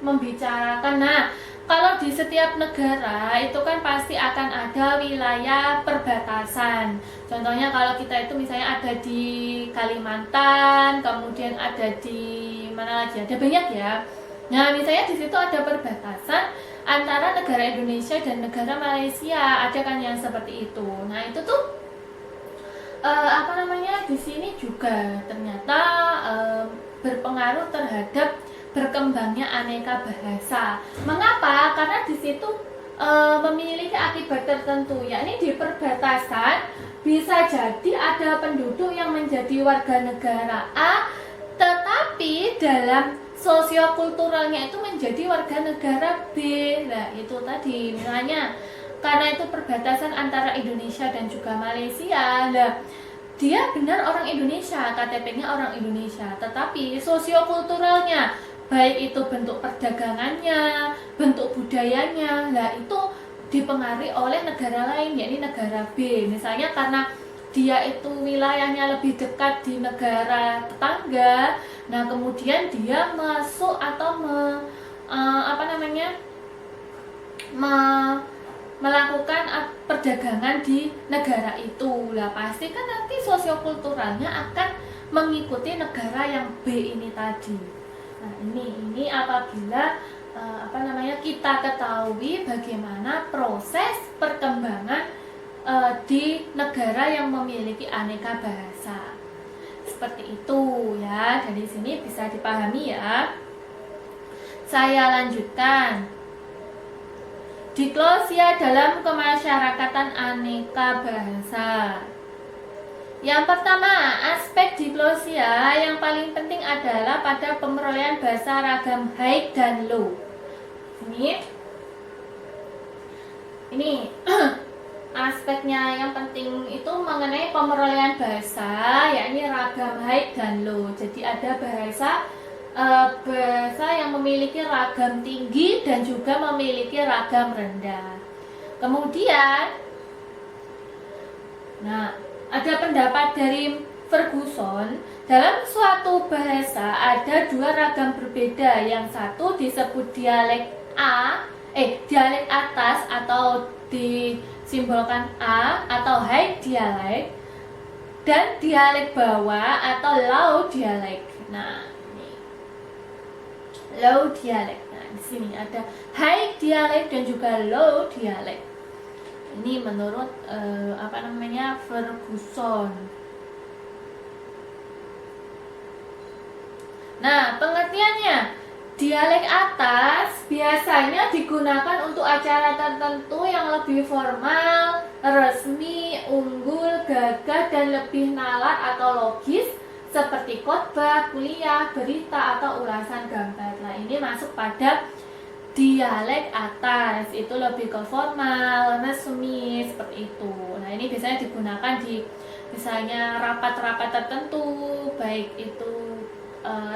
membicarakan. Nah, kalau di setiap negara itu kan pasti akan ada wilayah perbatasan. Contohnya kalau kita itu misalnya ada di Kalimantan, kemudian ada di mana lagi? Ada banyak ya. Nah, misalnya di situ ada perbatasan antara negara Indonesia dan negara Malaysia, ada kan yang seperti itu. Nah, itu tuh di sini juga ternyata berpengaruh terhadap berkembangnya aneka bahasa. Mengapa? Karena di situ memiliki akibat tertentu, yakni di perbatasan bisa jadi ada penduduk yang menjadi warga negara A, tetapi dalam sosiokulturalnya itu menjadi warga negara B. Nah, itu tadi misalnya karena itu perbatasan antara Indonesia dan juga Malaysia. Nah, dia benar orang Indonesia, KTP-nya orang Indonesia, tetapi sosiokulturalnya, baik itu bentuk perdagangannya, bentuk budayanya, nah itu dipengaruhi oleh negara lain, yakni negara B. Misalnya karena dia itu wilayahnya lebih dekat di negara tetangga, nah kemudian dia masuk atau melakukan perdagangan di negara itu. Lah pasti kan nanti sosiokulturalnya akan mengikuti negara yang B ini tadi. Nah, ini apabila kita ketahui bagaimana proses perkembangan di negara yang memiliki aneka bahasa. Seperti itu ya. Dari sini bisa dipahami ya. Saya lanjutkan. Diglosia dalam kemasyarakatan aneka bahasa. Yang pertama, aspek diglosia yang paling penting adalah pada pemerolehan bahasa ragam high dan low. Ini aspeknya yang penting itu mengenai pemerolehan bahasa, yakni ragam high dan low. Jadi ada bahasa yang memiliki ragam tinggi dan juga memiliki ragam rendah. Kemudian, ada pendapat dari Ferguson, dalam suatu bahasa ada dua ragam berbeda. Yang satu disebut dialek dialek atas atau disimbolkan A atau high dialek, dan dialek bawah atau low dialek. Nah, ini low dialek. Nah, di sini ada high dialek dan juga low dialek. Ini menurut Ferguson. Nah, pengertiannya, dialek atas biasanya digunakan untuk acara tertentu yang lebih formal, resmi, unggul, gagah, dan lebih nalar atau logis, seperti khotbah, kuliah, berita, atau ulasan gambar. Nah, ini masuk pada dialek atas, itu lebih ke formal, resmi, seperti itu. Nah, ini biasanya digunakan di misalnya rapat-rapat tertentu, baik itu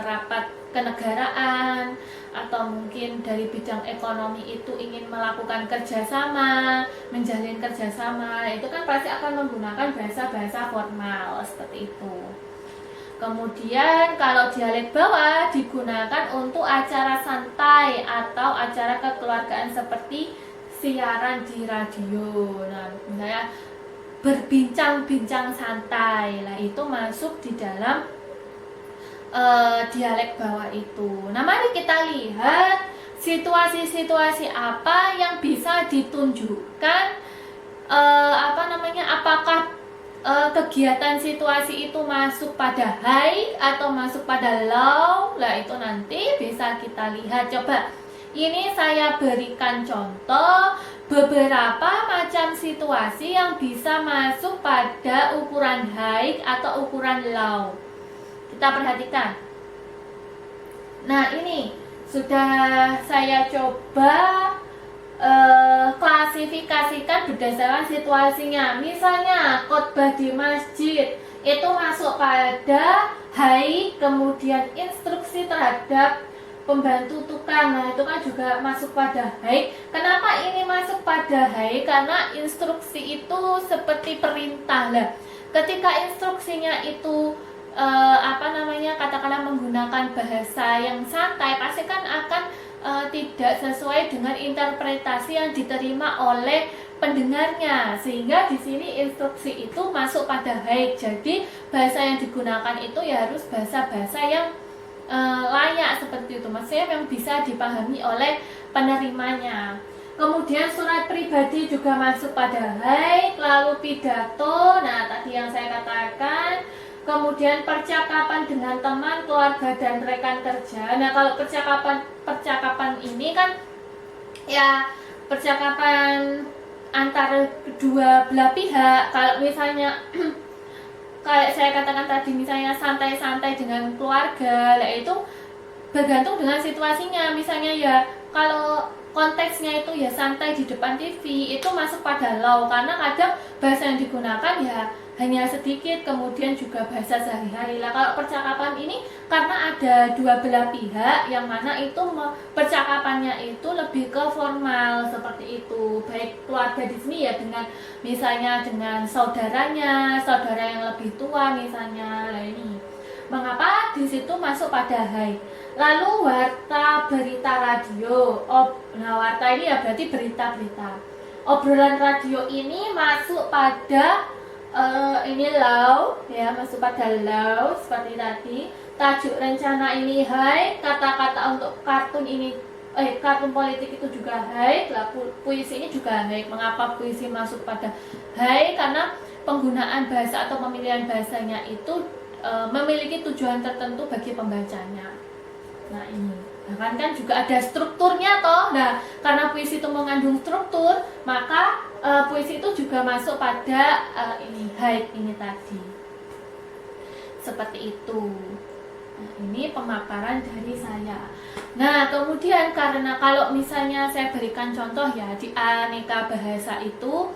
rapat kenegaraan atau mungkin dari bidang ekonomi itu ingin melakukan kerjasama, menjalin kerjasama, itu kan pasti akan menggunakan bahasa-bahasa formal seperti itu. Kemudian kalau dialek bawah digunakan untuk acara santai atau acara kekeluargaan seperti siaran di radio. Nah, misalnya berbincang-bincang santai, lah itu masuk di dalam dialek bawah itu. Nah, mari kita lihat situasi-situasi apa yang bisa ditunjukkan apakah kegiatan situasi itu masuk pada high atau masuk pada low. Lah itu nanti bisa kita lihat. Coba ini saya berikan contoh beberapa macam situasi yang bisa masuk pada ukuran high atau ukuran low. Kita perhatikan. Nah, ini sudah saya coba klasifikasikan berdasarkan situasinya. Misalnya khotbah di masjid itu masuk pada high, kemudian instruksi terhadap pembantu tukang, nah itu kan juga masuk pada high. Kenapa ini masuk pada high? Karena instruksi itu seperti perintah lah. Ketika instruksinya itu katakanlah menggunakan bahasa yang santai, pasti kan akan tidak sesuai dengan interpretasi yang diterima oleh pendengarnya, sehingga di sini instruksi itu masuk pada high. Jadi bahasa yang digunakan itu ya harus bahasa-bahasa yang layak seperti itu, maksudnya yang bisa dipahami oleh penerimanya. Kemudian surat pribadi juga masuk pada high, lalu pidato, nah tadi yang saya katakan. Kemudian percakapan dengan teman, keluarga, dan rekan kerja. Nah, kalau percakapan ini kan ya percakapan antara kedua belah pihak. Kalau misalnya kayak saya katakan tadi, misalnya santai-santai dengan keluarga, lah itu bergantung dengan situasinya. Misalnya ya kalau konteksnya itu ya santai di depan TV, itu masuk pada low, karena kadang bahasa yang digunakan ya hanya sedikit, kemudian juga bahasa sehari-hari lah. Kalau percakapan ini karena ada dua belah pihak, yang mana itu percakapannya itu lebih ke formal seperti itu. Baik keluarga di sini ya dengan misalnya dengan saudaranya, saudara yang lebih tua misalnya. Nah, ini mengapa di situ masuk pada high. Lalu warta berita radio. Nah, warta ini ya berarti berita-berita. Obrolan radio ini masuk pada ini low ya, masuk pada low seperti tadi. Tajuk rencana ini high, kata-kata untuk kartun ini kartun politik itu juga high, puisi ini juga high. Mengapa puisi masuk pada high? Karena penggunaan bahasa atau pemilihan bahasanya itu memiliki tujuan tertentu bagi pembacanya. Nah, ini bahkan kan juga ada strukturnya toh. Nah, karena puisi itu mengandung struktur, maka puisi itu juga masuk pada ini high ini tadi. seperti itu. Nah, ini pemaparan dari saya. Nah, kemudian karena kalau misalnya saya berikan contoh ya di aneka bahasa itu,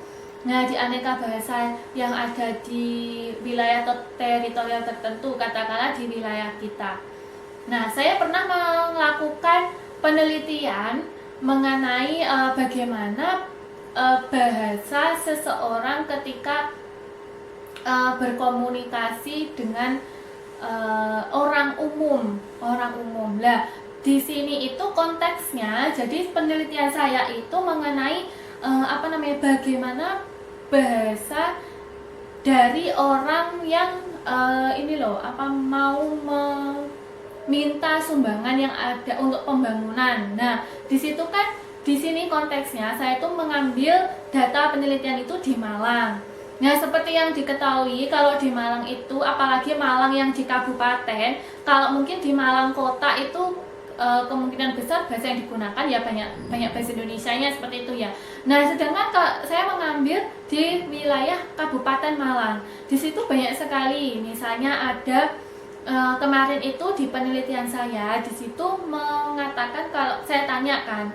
nah di aneka bahasa yang ada di wilayah atau teritorial tertentu, katakanlah di wilayah kita. Nah, saya pernah melakukan penelitian mengenai bagaimana bahasa seseorang ketika berkomunikasi dengan orang umum. Lah, di sini itu konteksnya, jadi penelitian saya itu mengenai bagaimana bahasa dari orang yang mau meminta sumbangan yang ada untuk pembangunan. Nah, di sini konteksnya saya itu mengambil data penelitian itu di Malang. Nah, seperti yang diketahui, kalau di Malang itu, apalagi Malang yang di kabupaten, kalau mungkin di Malang kota itu kemungkinan besar bahasa yang digunakan ya banyak bahasa Indonesianya seperti itu ya. Nah, sedangkan saya mengambil di wilayah Kabupaten Malang, di situ banyak sekali. Misalnya ada kemarin itu di penelitian saya, di situ mengatakan, kalau saya tanyakan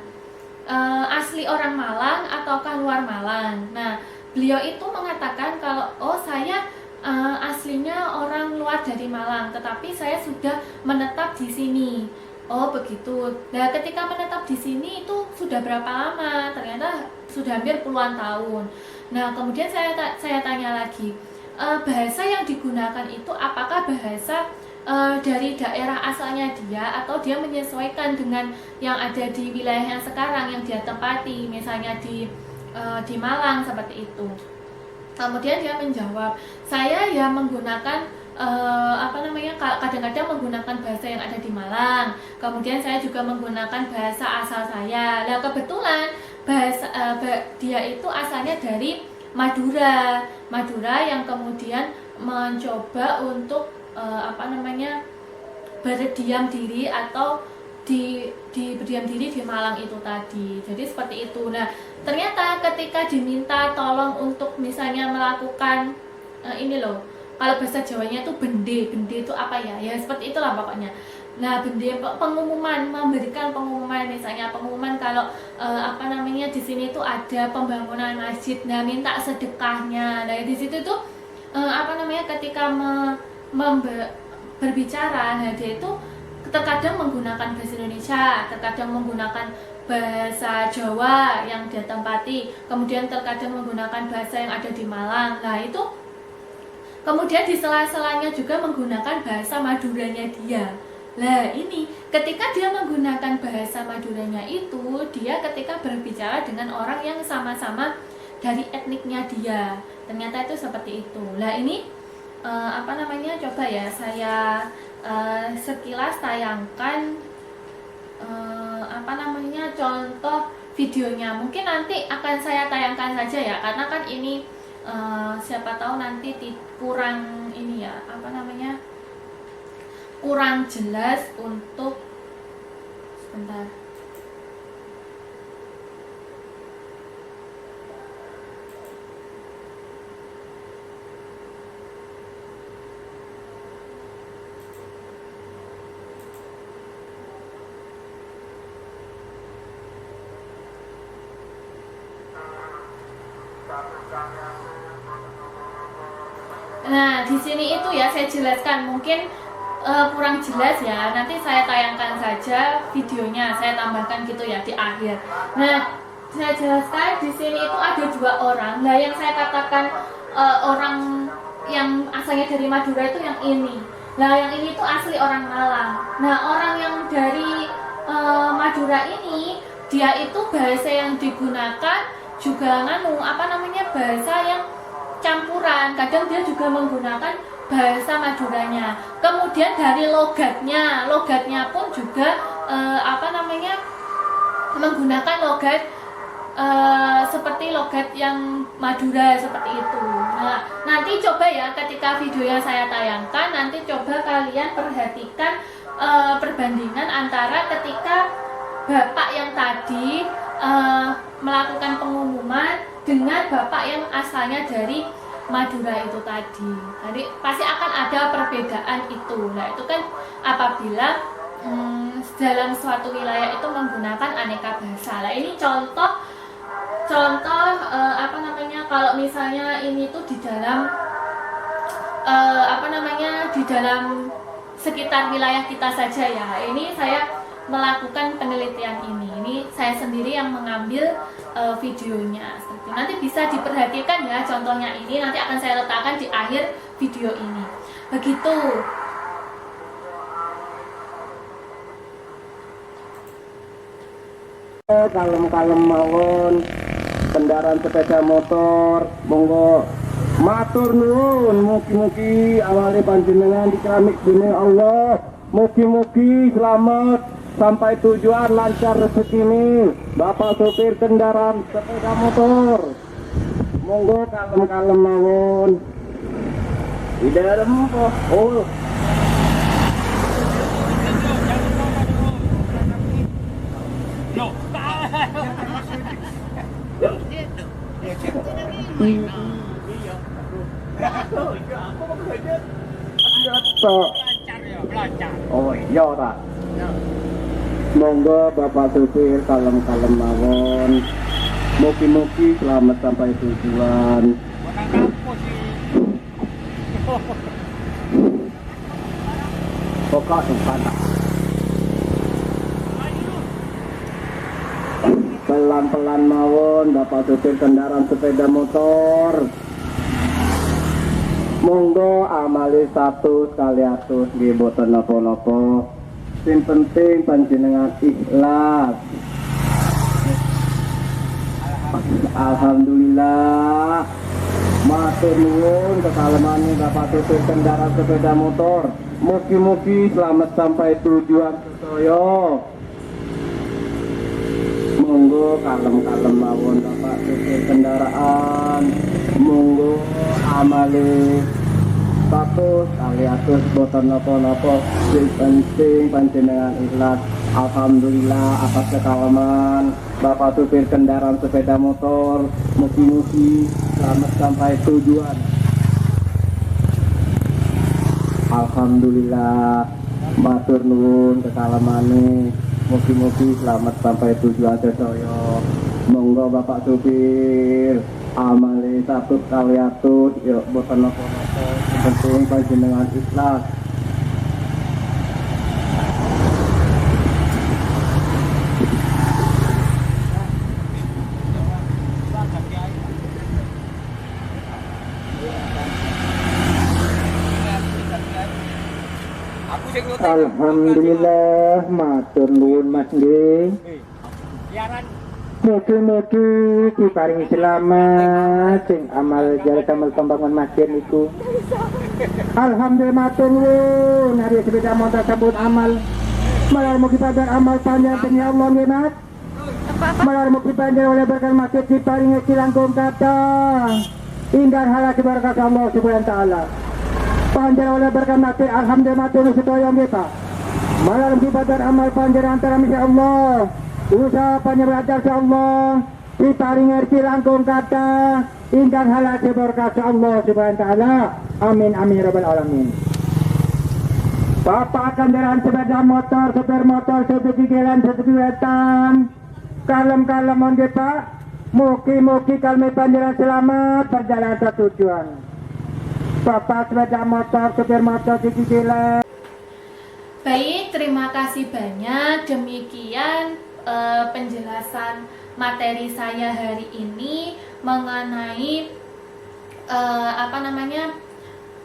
asli orang Malang ataukah luar Malang. Nah, beliau itu mengatakan kalau saya aslinya orang luar dari Malang, tetapi saya sudah menetap di sini. Oh begitu. Nah, ketika menetap di sini itu sudah berapa lama? Ternyata sudah hampir puluhan tahun. Nah, kemudian saya tanya lagi, bahasa yang digunakan itu apakah bahasa dari daerah asalnya dia, atau dia menyesuaikan dengan yang ada di wilayah yang sekarang yang dia tempati, misalnya di Malang seperti itu. Kemudian dia menjawab, saya ya menggunakan kadang-kadang menggunakan bahasa yang ada di Malang. Kemudian saya juga menggunakan bahasa asal saya. Nah, kebetulan dia itu asalnya dari Madura yang kemudian mencoba untuk berdiam diri atau berdiam diri di Malang itu tadi. Jadi seperti itu. Nah, ternyata ketika diminta tolong untuk misalnya melakukan kalau bahasa Jawanya itu bende itu apa ya? Ya seperti itulah pokoknya. Nah, bende memberikan pengumuman, misalnya pengumuman kalau di sini tuh ada pembangunan masjid. Nah, minta sedekahnya. Nah, di situ tuh ketika berbicara, nah dia itu terkadang menggunakan bahasa Indonesia, terkadang menggunakan bahasa Jawa yang dia tempati, kemudian terkadang menggunakan bahasa yang ada di Malang. Nah, itu kemudian di sela-selanya juga menggunakan bahasa Maduranya dia. Nah, ini ketika dia menggunakan bahasa Maduranya itu, dia ketika berbicara dengan orang yang sama-sama dari etniknya dia. Ternyata itu seperti itu. Nah, ini coba ya saya sekilas tayangkan contoh videonya. Mungkin nanti akan saya tayangkan saja ya, karena kan ini siapa tahu nanti kurang kurang jelas untuk sebentar. Nah, di sini itu ya saya jelaskan, mungkin kurang jelas ya. Nanti saya tayangkan saja videonya, saya tambahkan gitu ya di akhir. Nah, saya jelaskan di sini itu ada 2 orang. Nah, yang saya katakan orang yang asalnya dari Madura itu yang ini. Nah, yang ini tuh asli orang Malang. Nah, orang yang dari Madura ini, dia itu bahasa yang digunakan juga bahasa yang campuran. Kadang dia juga menggunakan bahasa Maduranya. Kemudian dari logatnya pun juga menggunakan logat seperti logat yang Madura seperti itu. Nah, nanti coba ya ketika video yang saya tayangkan, nanti coba kalian perhatikan perbandingan antara ketika bapak yang tadi melakukan pengumuman dengan bapak yang asalnya dari Madura itu tadi. Jadi pasti akan ada perbedaan itu. Nah itu kan apabila dalam suatu wilayah itu menggunakan aneka bahasa. Nah ini contoh apa namanya, kalau misalnya ini tuh di dalam di dalam sekitar wilayah kita saja ya. Ini saya melakukan penelitian ini saya sendiri yang mengambil videonya. Seperti nanti bisa diperhatikan ya, contohnya ini nanti akan saya letakkan di akhir video ini. Begitu. Kalem-kalem mawon kendaraan sepeda motor, monggo matur nuwun, mugi-mugi awale panjenengan di keramik dening Allah, mugi-mugi selamat sampai tujuan, lancar rezeki ini. Bapak sopir kendaraan sepeda motor, monggo kalem-kalem mawon di dalam oh. Oh iya tak. Monggo Bapak supir kalem-kalem mawon. Mugi-mugi selamat sampai tujuan. Pokok depan. Pelan-pelan mawon Bapak supir kendaraan sepeda motor. Monggo amali 100 kali 100 nggih boten napa-napa. Sing penting panjenengan ikhlas. Alhamdulillah. Matur nuwun kesalemane Bapak supir kendaraan sepeda motor. Mugi-mugi selamat sampai tujuan sedaya. Monggo kalem-kalem mawon Bapak supir kendaraan. Monggo amale 100 kali 100 boten napa-napa. Sing penting panjenengan ikhlas. Alhamdulillah atas kekalaman Bapak supir kendaraan sepeda motor. Mugi-mugi selamat sampai tujuan. Alhamdulillah, matur nuwun kekalamane. Mugi-mugi selamat sampai tujuan sedaya. Monggo Bapak supir amale 100 kali 100 yuk boten napa-napa. Sing penting panjenengan ikhlas. Alhamdulillah, matur nuwun Mas nggih. Mugi-mugi diparingi selamat sing amal jare amal pembangunan masjid niku. Alhamdulillah matur nuwun, hari sepeda motor sabut amal. Malar mugi panjang amal panjang demi Allah nggih Mas. Malar mugi panjang oleh berkat masjid diparingi silangkung kata. Indah halal berkat Allah Subhanahu wa taala. Panjang oleh berkat masjid, alhamdulillah matur nuwun sedaya nggih Pak. Malar mugi panjang amal panjang antara insyaallah. Usaha panjang belajar Allah diparingi rezeki langkung kata ingkang halal berkat Allah Subhanahu wa taala. Amin amin rabbal alamin. Bapak kendaraan sepeda motor, sopir motor, sopir jalan, sopir wetan, kalem-kalem nggih Pak. Mugi-mugi kalme panjenengan selamat perjalanan ke tujuan. Bapak sepeda motor, sopir motor, sopir jalan. Baik, terima kasih banyak. Demikian penjelasan materi saya hari ini mengenai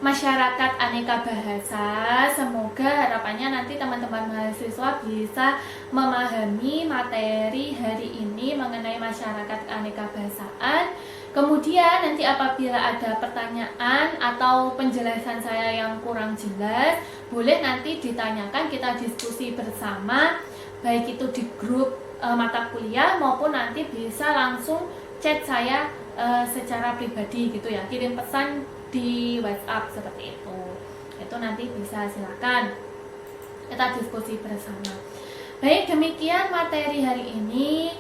masyarakat aneka bahasa. Semoga harapannya nanti teman-teman mahasiswa bisa memahami materi hari ini mengenai masyarakat aneka bahasaan. Kemudian nanti apabila ada pertanyaan atau penjelasan saya yang kurang jelas, boleh nanti ditanyakan, kita diskusi bersama, baik itu di grup mata kuliah maupun nanti bisa langsung chat saya secara pribadi gitu ya, kirim pesan di WhatsApp seperti itu. Itu nanti bisa silakan kita diskusi bersama. Baik, demikian materi hari ini.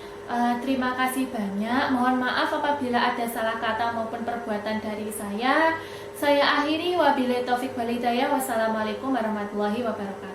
terima kasih banyak. Mohon maaf apabila ada salah kata maupun perbuatan dari saya. Saya akhiri, wabillahi taufik wal hidayah. Wassalamualaikum warahmatullahi wabarakatuh.